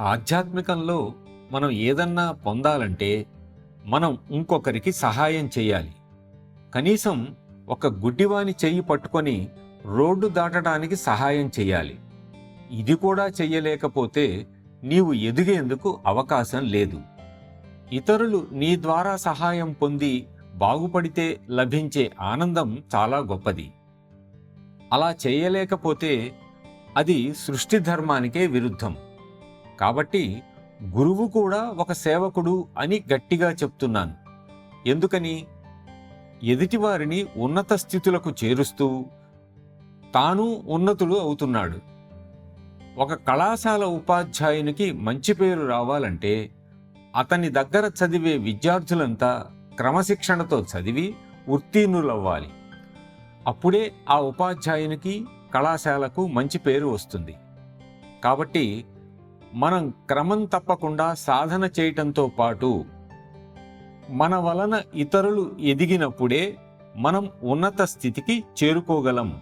ఆధ్యాత్మికంలో మనం ఏదన్నా పొందాలంటే మనం ఇంకొకరికి సహాయం చేయాలి. కనీసం ఒక గుడ్డివాని చెయ్యి పట్టుకొని రోడ్డు దాటడానికి సహాయం చేయాలి. ఇది కూడా చెయ్యలేకపోతే నీవు ఎదిగేందుకు అవకాశం లేదు. ఇతరులు నీ ద్వారా సహాయం పొంది బాగుపడితే లభించే ఆనందం చాలా గొప్పది. అలా చేయలేకపోతే అది సృష్టి ధర్మానికే విరుద్ధం. కాబట్టి గురువు కూడా ఒక సేవకుడు అని గట్టిగా చెప్తున్నాను. ఎందుకని? ఎదుటివారిని ఉన్నత స్థితులకు చేరుస్తూ తాను ఉన్నతుడు అవుతున్నాడు. ఒక కళాశాల ఉపాధ్యాయునికి మంచి పేరు రావాలంటే అతని దగ్గర చదివే విద్యార్థులంతా క్రమశిక్షణతో చదివి ఉత్తీర్ణులవ్వాలి. అప్పుడే ఆ ఉపాధ్యాయునికి, కళాశాలకు మంచి పేరు వస్తుంది. కాబట్టి మనం క్రమం తప్పకుండా సాధన చేయటంతో పాటు మన వలన ఇతరులు ఎదిగినప్పుడే మనం ఉన్నత స్థితికి చేరుకోగలం.